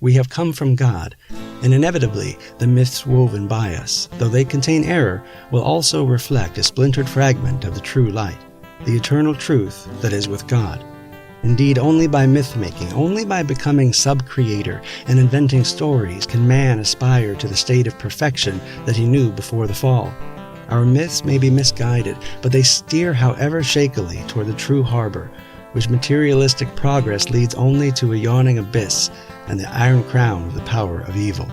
We have come from God, and inevitably the myths woven by us, though they contain error, will also reflect a splintered fragment of the true light, the eternal truth that is with God. Indeed, only by myth-making, only by becoming sub-creator and inventing stories can man aspire to the state of perfection that he knew before the fall. Our myths may be misguided, but they steer however shakily toward the true harbor, which materialistic progress leads only to a yawning abyss and the iron crown of the power of evil.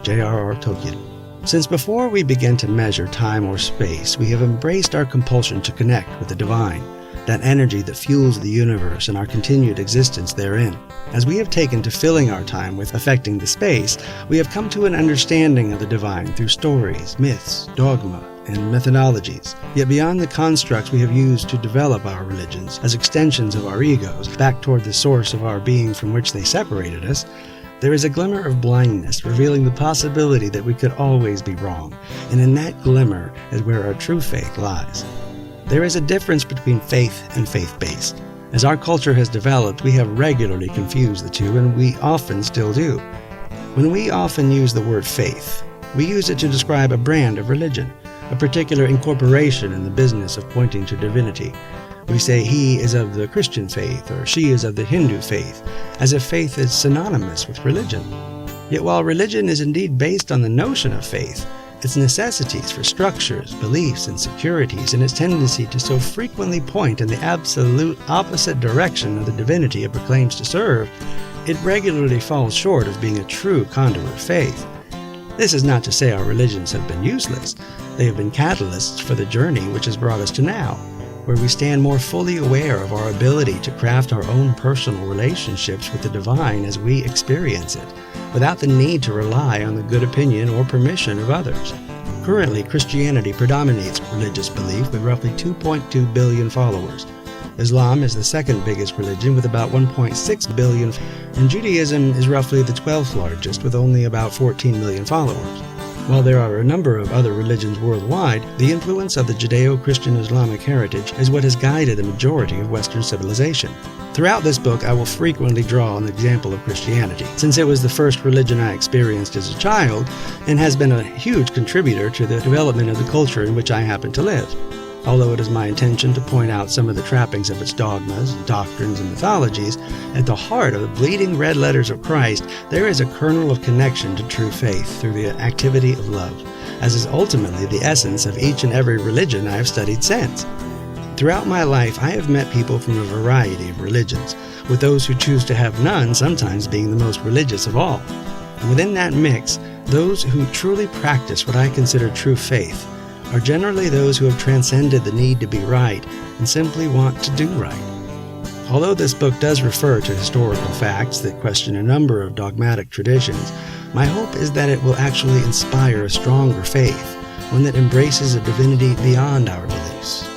J.R.R. Tolkien. Since before we begin to measure time or space, we have embraced our compulsion to connect with the divine, that energy that fuels the universe and our continued existence therein. As we have taken to filling our time with affecting the space, we have come to an understanding of the divine through stories, myths, dogma, and methodologies. Yet beyond the constructs we have used to develop our religions as extensions of our egos back toward the source of our being from which they separated us, there is a glimmer of blindness revealing the possibility that we could always be wrong, and in that glimmer is where our true faith lies. There is a difference between faith and faith-based. As our culture has developed, we have regularly confused the two, and we often still do. When we often use the word faith, we use it to describe a brand of religion, a particular incorporation in the business of pointing to divinity. We say he is of the Christian faith or she is of the Hindu faith, as if faith is synonymous with religion. Yet while religion is indeed based on the notion of faith, its necessities for structures, beliefs, and securities, and its tendency to so frequently point in the absolute opposite direction of the divinity it proclaims to serve, it regularly falls short of being a true conduit of faith. This is not to say our religions have been useless. They have been catalysts for the journey which has brought us to now, where we stand more fully aware of our ability to craft our own personal relationships with the divine as we experience it, without the need to rely on the good opinion or permission of others. Currently, Christianity predominates religious belief with roughly 2.2 billion followers. Islam is the second biggest religion with about 1.6 billion, and Judaism is roughly the 12th largest with only about 14 million followers. While there are a number of other religions worldwide, the influence of the Judeo-Christian Islamic heritage is what has guided the majority of Western civilization. Throughout this book, I will frequently draw on the example of Christianity, since it was the first religion I experienced as a child and has been a huge contributor to the development of the culture in which I happen to live. Although it is my intention to point out some of the trappings of its dogmas, doctrines, and mythologies, at the heart of the bleeding red letters of Christ, there is a kernel of connection to true faith through the activity of love, as is ultimately the essence of each and every religion I have studied since. Throughout my life, I have met people from a variety of religions, with those who choose to have none sometimes being the most religious of all. And within that mix, those who truly practice what I consider true faith are generally those who have transcended the need to be right and simply want to do right. Although this book does refer to historical facts that question a number of dogmatic traditions, my hope is that it will actually inspire a stronger faith, one that embraces a divinity beyond our beliefs.